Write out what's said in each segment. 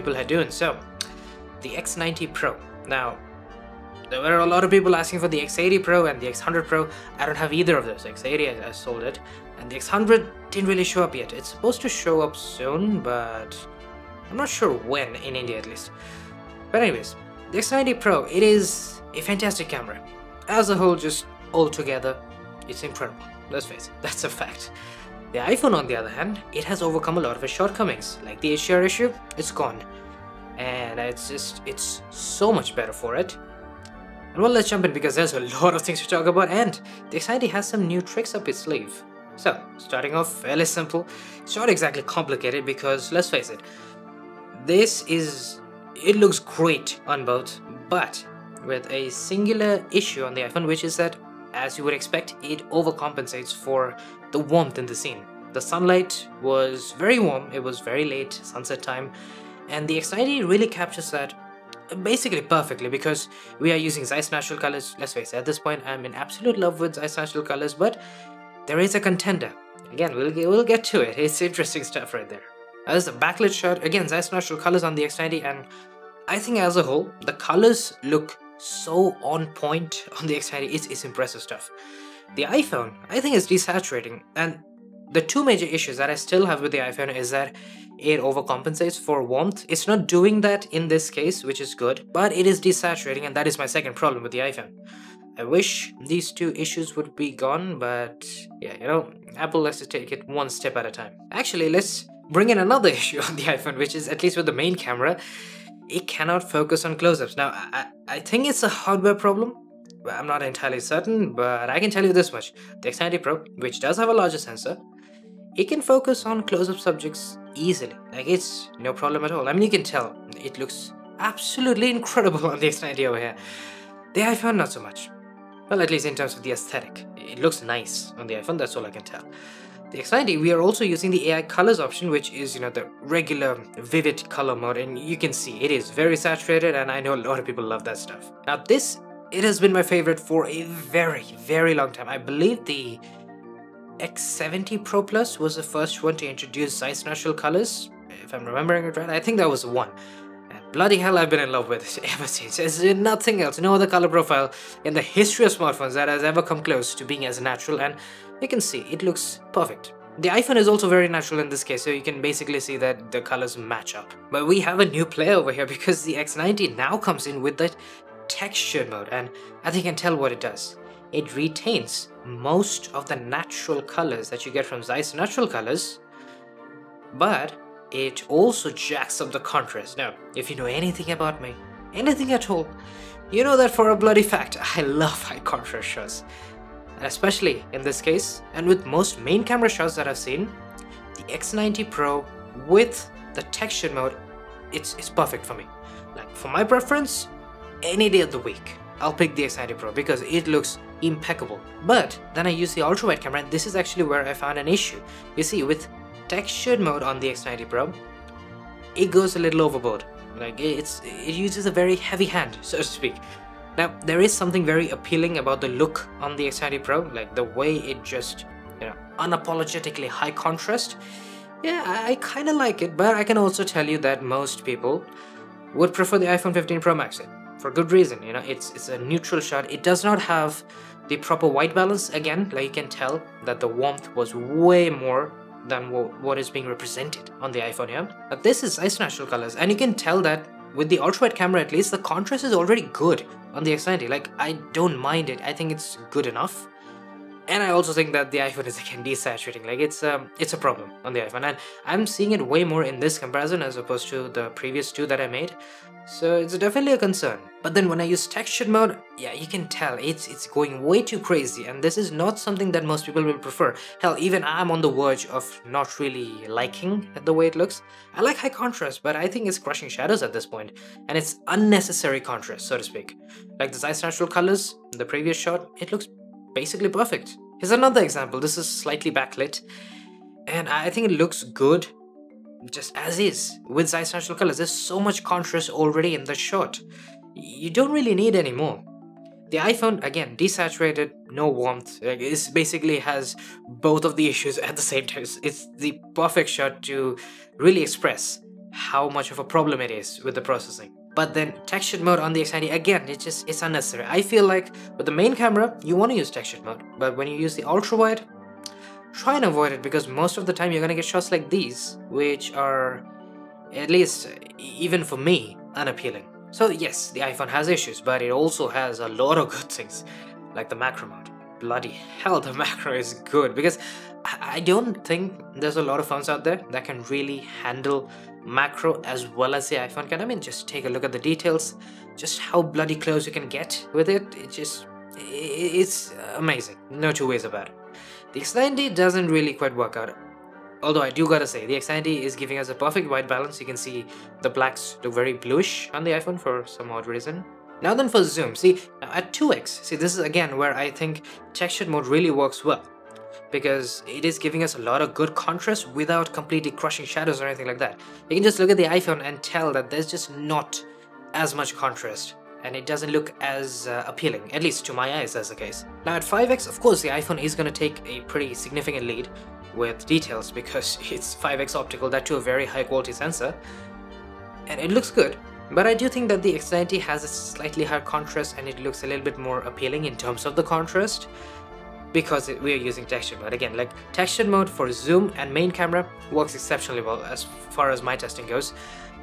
people are doing. So, the X90 Pro. Now, there were a lot of people asking for the X80 Pro and the X100 Pro. I don't have either of those. X80, I sold it, and the X100 didn't really show up yet. It's supposed to show up soon, but I'm not sure when, in India at least. But anyways, the X90 Pro, it is a fantastic camera. As a whole, just altogether, it's incredible. Let's face it, that's a fact. The iPhone, on the other hand, it has overcome a lot of its shortcomings. Like the HDR issue, it's gone. And it's so much better for it. And well, let's jump in because there's a lot of things to talk about, and the X90 has some new tricks up its sleeve. So, starting off fairly simple. It's not exactly complicated because, let's face it, it looks great on both, but with a singular issue on the iPhone, which is that, as you would expect, it overcompensates for the warmth in the scene. The sunlight was very warm, it was very late, sunset time, and the X90 really captures that basically perfectly because we are using Zeiss natural colors. Let's face it, at this point I'm in absolute love with Zeiss natural colors, but there is a contender. Again, we'll get to it. It's interesting stuff right there. As a backlit shot, again, Zeiss natural colors on the X90, and I think as a whole, the colors look so on point on the X90. It's impressive stuff. The iPhone, I think, is desaturating, and the two major issues that I still have with the iPhone is that it overcompensates for warmth. It's not doing that in this case, which is good, but it is desaturating, and that is my second problem with the iPhone. I wish these two issues would be gone, but yeah, you know, Apple likes to take it one step at a time. Actually, let's bring in another issue on the iPhone, which is, at least with the main camera, it cannot focus on close-ups. Now, I think it's a hardware problem. I'm not entirely certain, but I can tell you this much. The X90 Pro, which does have a larger sensor, it can focus on close-up subjects easily. Like, it's no problem at all. I mean, you can tell it looks absolutely incredible on the X90 over here. The iPhone, not so much. Well, at least in terms of the aesthetic. It looks nice on the iPhone, that's all I can tell. The X90, we are also using the AI colors option, which is, you know, the regular vivid color mode, and you can see it is very saturated, and I know a lot of people love that stuff. Now this, it has been my favorite for a very, very long time. I believe the X90 Pro Plus was the first one to introduce Zeiss natural colors, if I'm remembering it right. I think that was the one. And bloody hell, I've been in love with it ever since. There's nothing else, no other color profile in the history of smartphones that has ever come close to being as natural, and you can see it looks perfect. The iPhone is also very natural in this case, so you can basically see that the colors match up. But we have a new player over here because the X90 now comes in with that textured mode, and I think you can tell what it does. It retains most of the natural colors that you get from Zeiss natural colors, but it also jacks up the contrast. Now, if you know anything about me, anything at all, you know that for a bloody fact, I love high contrast shots. And especially in this case, and with most main camera shots that I've seen, the X90 Pro with the textured mode, it's perfect for me. Like, for my preference, any day of the week, I'll pick the X90 Pro because it looks impeccable. But then I use the ultrawide camera, and this is actually where I found an issue. You see, with textured mode on the X90 Pro, it goes a little overboard. Like, it uses a very heavy hand, so to speak. Now, there is something very appealing about the look on the X90 Pro, like the way it just, you know, unapologetically high contrast. Yeah, I kind of like it, but I can also tell you that most people would prefer the iPhone 15 Pro Max, for good reason. You know, it's a neutral shot. It does not have the proper white balance. Again, like, you can tell that the warmth was way more than what is being represented on the iPhone here. But this is Zeiss natural colors, and you can tell that with the ultrawide camera, at least, the contrast is already good on the X90. Like, I don't mind it. I think it's good enough. And I also think that the iPhone is, again, desaturating. Like, it's a problem on the iPhone, and I'm seeing it way more in this comparison as opposed to the previous two that I made. So it's definitely a concern. But then when I use textured mode, yeah, you can tell it's going way too crazy, and this is not something that most people will prefer. Hell, even I'm on the verge of not really liking the way it looks. I like high contrast, but I think it's crushing shadows at this point, and it's unnecessary contrast, so to speak. Like the Zeiss natural colors in the previous shot, it looks basically perfect. Here's another example. This is slightly backlit, and I think it looks good just as is with Zeiss natural colors. There's so much contrast already in the shot. You don't really need any more. The iPhone, again, desaturated, no warmth. It basically has both of the issues at the same time. It's the perfect shot to really express how much of a problem it is with the processing. But then textured mode on the X90, again, it's unnecessary. I feel like with the main camera, you want to use textured mode, but when you use the ultrawide, try and avoid it, because most of the time you're gonna get shots like these, which are, at least even for me, unappealing. So yes, the iPhone has issues, but it also has a lot of good things, like the macro mode. Bloody hell, the macro is good, because I don't think there's a lot of phones out there that can really handle macro as well as the iPhone can. I mean, just take a look at the details, just how bloody close you can get with it. It's amazing, no two ways about it. The X90 doesn't really quite work out. Although I do gotta say, the X90 is giving us a perfect white balance. You can see the blacks look very bluish on the iPhone for some odd reason. Now then for zoom, see, now at 2x, see, this is again where I think textured mode really works well, because it is giving us a lot of good contrast without completely crushing shadows or anything like that. You can just look at the iPhone and tell that there's just not as much contrast, and it doesn't look as appealing, at least to my eyes that's the case. Now at 5x, of course the iPhone is going to take a pretty significant lead with details, because it's 5x optical, that to a very high quality sensor, and it looks good. But I do think that the X90 has a slightly higher contrast, and it looks a little bit more appealing in terms of the contrast, because we are using textured mode. Again, like textured mode for zoom and main camera works exceptionally well as far as my testing goes,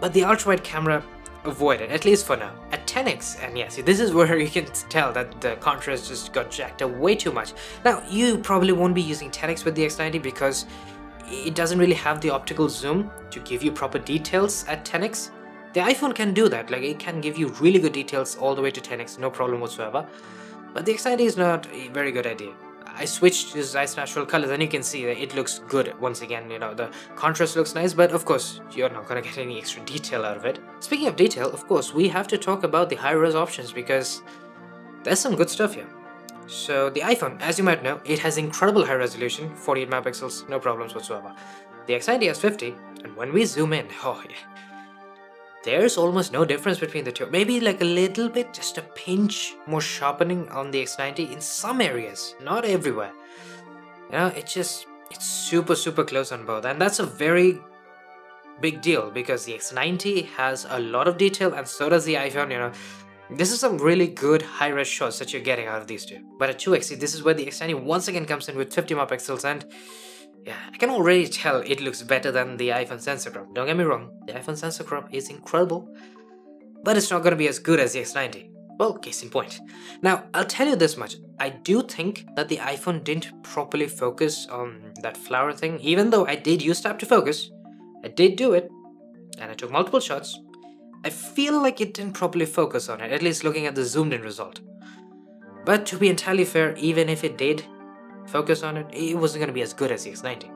but the ultrawide camera, avoid it, at least for now. At 10x, and yeah, see, this is where you can tell that the contrast just got jacked up way too much. Now, you probably won't be using 10x with the X90 because it doesn't really have the optical zoom to give you proper details at 10x. The iPhone can do that, like it can give you really good details all the way to 10x, no problem whatsoever. But the X90 is not a very good idea. I switched to nice natural colors, and you can see that it looks good once again. You know, the contrast looks nice, but of course you're not gonna get any extra detail out of it. Speaking of detail, of course we have to talk about the high-res options, because there's some good stuff here. So the iPhone, as you might know, it has incredible high resolution, 48 megapixels, no problems whatsoever. The X90 has 50, and when we zoom in, oh yeah, there's almost no difference between the two. Maybe like a little bit, just a pinch more sharpening on the X90 in some areas, not everywhere. You know, it's super close on both, and that's a very big deal, because the X90 has a lot of detail and so does the iPhone. You know, this is some really good high-res shots that you're getting out of these two. But at 2x, this is where the X90 once again comes in with 50 megapixels, and yeah, I can already tell it looks better than the iPhone sensor crop. Don't get me wrong, the iPhone sensor crop is incredible, but it's not going to be as good as the X90. Well, case in point. Now, I'll tell you this much. I do think that the iPhone didn't properly focus on that flower thing, even though I did use tap to focus. I did do it, and I took multiple shots. I feel like it didn't properly focus on it, at least looking at the zoomed in result. But to be entirely fair, even if it did focus on it, it wasn't going to be as good as the X90.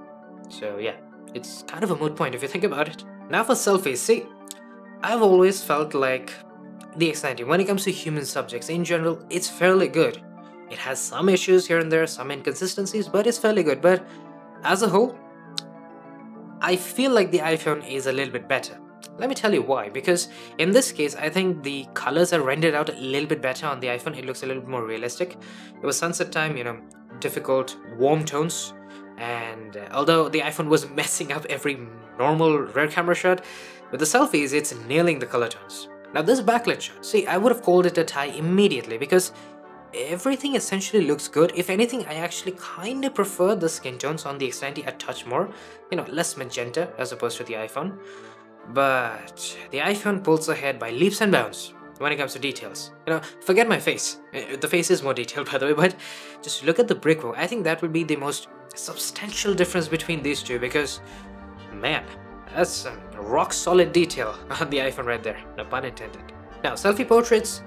So yeah, it's kind of a moot point if you think about it. Now for selfies, see, I've always felt like the X90, when it comes to human subjects in general, it's fairly good. It has some issues here and there, some inconsistencies, but it's fairly good. But as a whole, I feel like the iPhone is a little bit better. Let me tell you why, because in this case, I think the colors are rendered out a little bit better on the iPhone. It looks a little bit more realistic. It was sunset time, you know, difficult warm tones, and although the iPhone was messing up every normal rear camera shot, with the selfies it's nailing the color tones. Now this backlit shot, see, I would have called it a tie immediately, because everything essentially looks good. If anything, I actually kind of prefer the skin tones on the X90 a touch more, you know, less magenta as opposed to the iPhone. But the iPhone pulls ahead by leaps and bounds when it comes to details. You know, forget my face. The face is more detailed, by the way, but just look at the brickwork. I think that would be the most substantial difference between these two, because, man, that's some rock solid detail on the iPhone right there, no pun intended. Now, selfie portraits,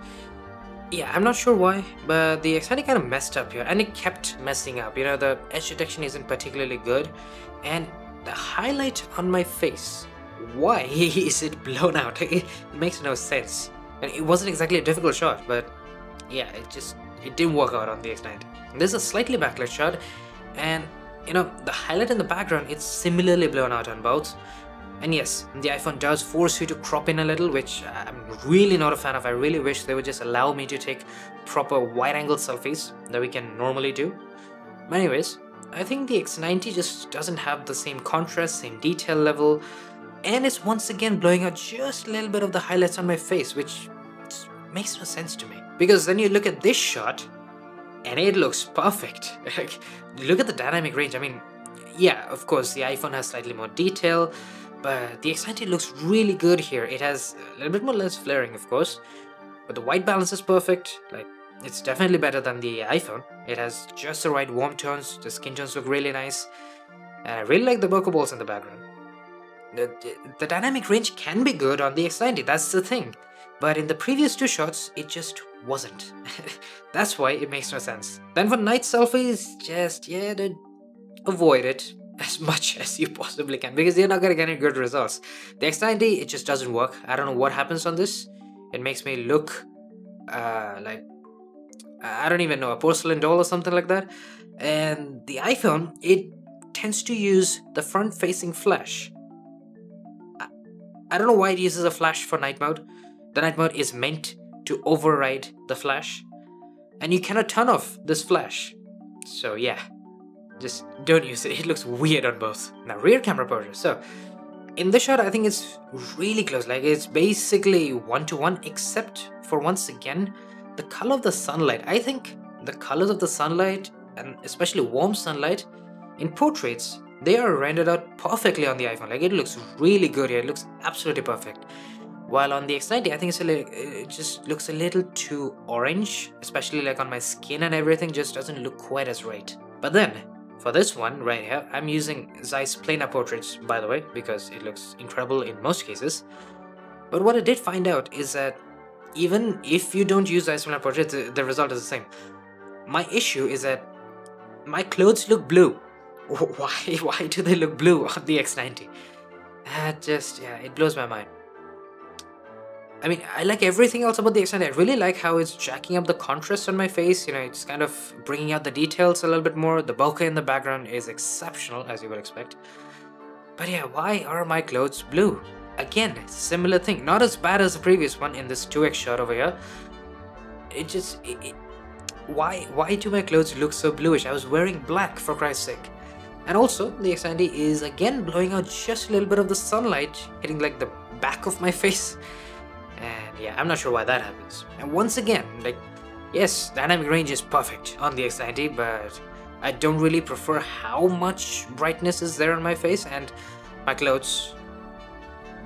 yeah, I'm not sure why, but the X90 kind of messed up here, and it kept messing up. You know, the edge detection isn't particularly good, and the highlight on my face, why is it blown out? It makes no sense. And it wasn't exactly a difficult shot, but yeah, it didn't work out on the X90. There's a slightly backlit shot, and you know, the highlight in the background, it's similarly blown out on both. And yes, the iPhone does force you to crop in a little, which I'm really not a fan of. I really wish they would just allow me to take proper wide-angle selfies that we can normally do. But anyways, I think the X90 just doesn't have the same contrast, same detail level. and it's once again blowing out just a little bit of the highlights on my face, which makes no sense to me. Because then you look at this shot and it looks perfect. Like, look at the dynamic range. I mean, yeah, of course the iPhone has slightly more detail, but the X90 looks really good here. It has a little bit more lens flaring, of course, but the white balance is perfect. Like, it's definitely better than the iPhone. It has just the right warm tones, the skin tones look really nice, and I really like the bokeh balls in the background. The dynamic range can be good on the X90, that's the thing. But in the previous two shots, it just wasn't. That's why it makes no sense. Then for night selfies, just, yeah, avoid it as much as you possibly can, because you're not gonna get any good results. The X90, it just doesn't work. I don't know what happens on this. It makes me look like, I don't even know, a porcelain doll or something like that. And the iPhone, it tends to use the front-facing flash. I don't know why it uses a flash for night mode. The night mode is meant to override the flash, and you cannot turn off this flash. So yeah, just don't use it. It looks weird on both. Now rear camera portrait. So in this shot, I think it's really close. Like, it's basically 1-to-1, except for, once again, the color of the sunlight. I think the colors of the sunlight, and especially warm sunlight, in portraits, they are rendered out perfectly on the iPhone. Like, it looks really good here. It looks absolutely perfect. While on the X90, I think it just looks a little too orange, especially like on my skin and everything, just doesn't look quite as right. But then, for this one right here, I'm using Zeiss planar portraits, by the way, because it looks incredible in most cases. But what I did find out is that even if you don't use Zeiss planar portraits, the result is the same. My issue is that my clothes look blue. Why do they look blue on the X90? Yeah, it blows my mind. I mean, I like everything else about the X90. I really like how it's jacking up the contrast on my face. You know, it's kind of bringing out the details a little bit more. The bokeh in the background is exceptional, as you would expect. But yeah, why are my clothes blue? Again, similar thing. Not as bad as the previous one in this 2x shot over here. Why do my clothes look so bluish? I was wearing black, for Christ's sake. And also, the X90 is again blowing out just a little bit of the sunlight, hitting like the back of my face. And yeah, I'm not sure why that happens. And once again, like, yes, dynamic range is perfect on the X90, but I don't really prefer how much brightness is there on my face. And my clothes,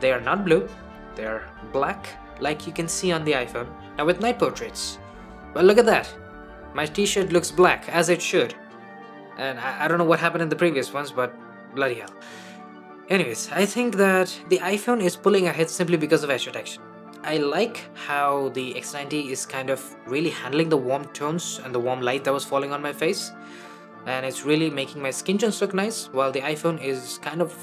they are not blue, they're black, like you can see on the iPhone. Now with night portraits, well, look at that. My t-shirt looks black, as it should. And I don't know what happened in the previous ones, but bloody hell. Anyways, I think that the iPhone is pulling ahead simply because of edge detection. I like how the X90 is kind of really handling the warm tones and the warm light that was falling on my face. And it's really making my skin tones look nice, while the iPhone is kind of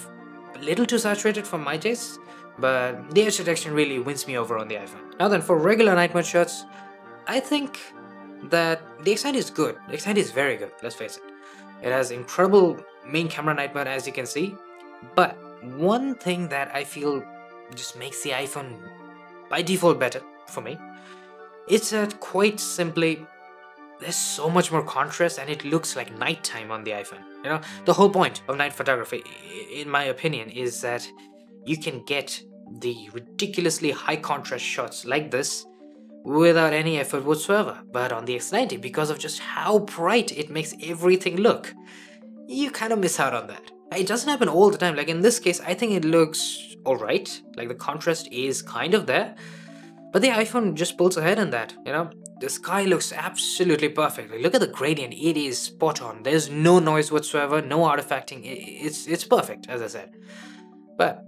a little too saturated for my taste. But the edge detection really wins me over on the iPhone. Now then, for regular night mode shots, I think that the X90 is good. The X90 is very good, let's face it. It has incredible main camera night mode, as you can see. But one thing that I feel just makes the iPhone by default better for me, it's that quite simply, there's so much more contrast and it looks like nighttime on the iPhone. You know, the whole point of night photography, in my opinion, is that you can get the ridiculously high contrast shots like this without any effort whatsoever. But on the X90, because of just how bright it makes everything look, you kind of miss out on that. It doesn't happen all the time. Like in this case, I think it looks alright. Like the contrast is kind of there. But the iPhone just pulls ahead in that, you know. The sky looks absolutely perfect. Like, look at the gradient, it is spot on. There's no noise whatsoever, no artifacting. It's perfect, as I said. But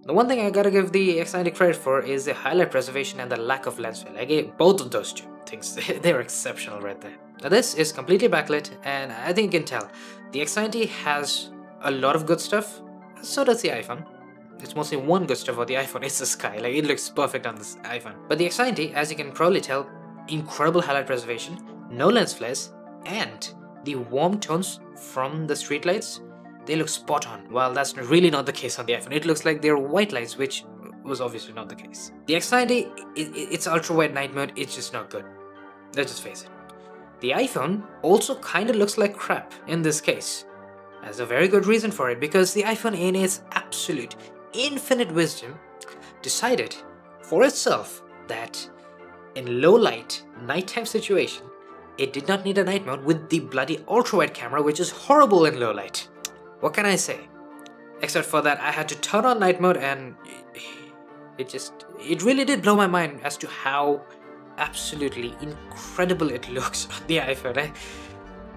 the one thing I gotta give the X90 credit for is the highlight preservation and the lack of lens flare. Like, both of those two things, they're exceptional right there. Now this is completely backlit, and I think you can tell the X90 has a lot of good stuff. So does the iPhone. It's mostly one good stuff about the iPhone, it's the sky. Like, it looks perfect on this iPhone. But the X90, as you can probably tell, incredible highlight preservation, no lens flares, and the warm tones from the streetlights, they look spot on. While that's really not the case on the iPhone. It looks like they're white lights, which was obviously not the case. The X90, it's ultra-wide night mode, it's just not good. Let's just face it. The iPhone also kind of looks like crap in this case. There's a very good reason for it, because the iPhone in its absolute infinite wisdom, decided for itself that in low light, nighttime situation, it did not need a night mode with the bloody ultrawide camera, which is horrible in low light. What can I say? Except for that, I had to turn on night mode, and it really did blow my mind as to how absolutely incredible it looks on the iPhone.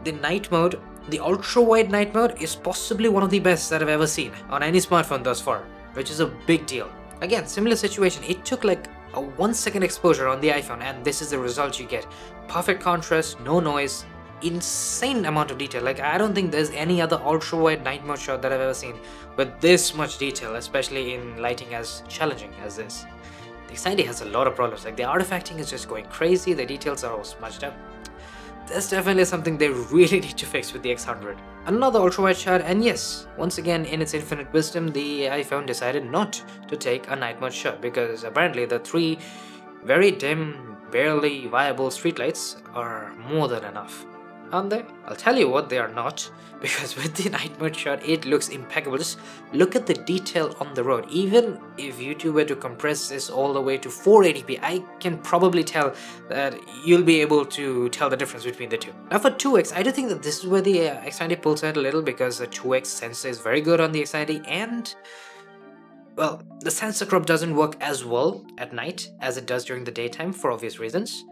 The night mode, the ultra-wide night mode, is possibly one of the best that I've ever seen on any smartphone thus far, which is a big deal. Again, similar situation, it took like a 1 second exposure on the iPhone, and this is the result you get. Perfect contrast, no noise, insane amount of detail. Like, I don't think there's any other ultra-wide night mode shot that I've ever seen with this much detail, especially in lighting as challenging as this. The X90 has a lot of problems, like the artifacting is just going crazy, the details are all smudged up. That's definitely something they really need to fix with the X100. Another ultra-wide shot, and yes, once again in its infinite wisdom, the iPhone decided not to take a night mode shot because apparently the 3 very dim, barely viable streetlights are more than enough. Aren't they? I'll tell you what, they are not, because with the night mode shot it looks impeccable. Just look at the detail on the road. Even if YouTube were to compress this all the way to 480p, I can probably tell that you'll be able to tell the difference between the two. Now for 2x, I do think that this is where the X90 pulls out a little, because the 2x sensor is very good on the X90, and well, the sensor crop doesn't work as well at night as it does during the daytime for obvious reasons.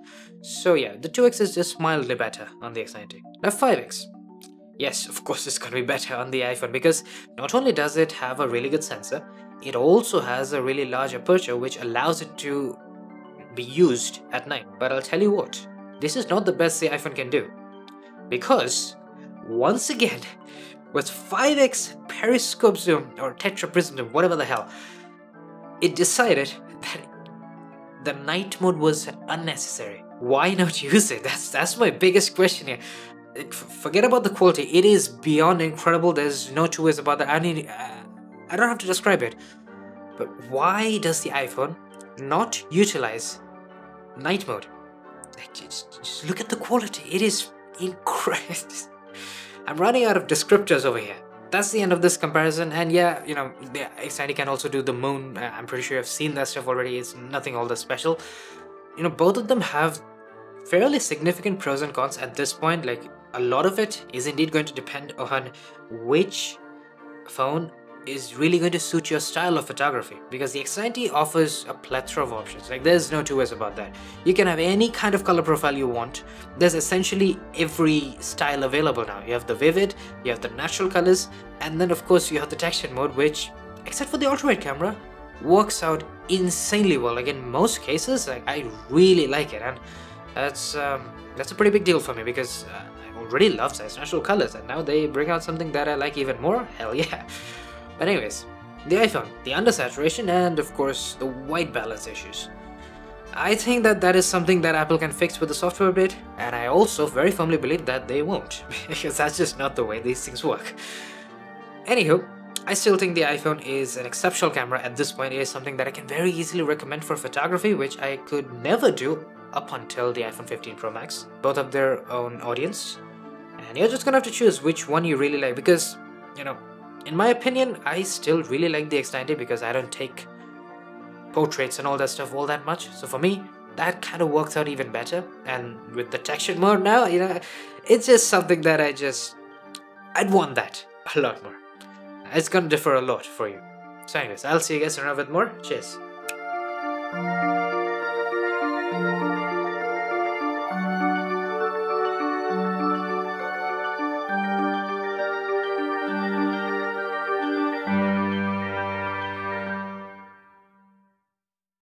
So yeah, the 2x is just mildly better on the X90. Now 5x. Yes, of course it's gonna be better on the iPhone, because not only does it have a really good sensor, it also has a really large aperture which allows it to be used at night. But I'll tell you what, this is not the best the iPhone can do, because once again, with 5x periscope zoom or tetra prism zoom, whatever the hell, it decided that the night mode was unnecessary. Why not use it? That's my biggest question here. Forget about the quality, it is beyond incredible, there's no two ways about that. I don't have to describe it. But why does the iPhone not utilize night mode? Like, just look at the quality, it is incredible. I'm running out of descriptors over here. That's the end of this comparison, and yeah, you know, the X90 can also do the moon. I'm pretty sure I've seen that stuff already, it's nothing all that special. You know, both of them have fairly significant pros and cons at this point. Like, a lot of it is indeed going to depend on which phone is really going to suit your style of photography, because the X90 offers a plethora of options. Like, there's no two ways about that. You can have any kind of color profile you want. There's essentially every style available now. You have the vivid, you have the natural colors, and then of course you have the textured mode, which, except for the ultrawide camera, works out insanely well. Like, in most cases, like, I really like it, and that's a pretty big deal for me, because I already love such natural colors, and now they bring out something that I like even more. Hell yeah. But anyways, the iPhone, the undersaturation, and of course the white balance issues. I think that is something that Apple can fix with the software update, and I also very firmly believe that they won't, because that's just not the way these things work. Anywho, I still think the iPhone is an exceptional camera at this point. It is something that I can very easily recommend for photography, which I could never do up until the iPhone 15 Pro Max. Both have their own audience, and you're just gonna have to choose which one you really like, because, you know, in my opinion, I still really like the X90 because I don't take portraits and all that stuff all that much. So for me, that kind of works out even better. And with the textured mode now, you know, it's just something that I'd want that a lot more. It's gonna differ a lot for you. So anyways, I'll see you guys around with more. Cheers.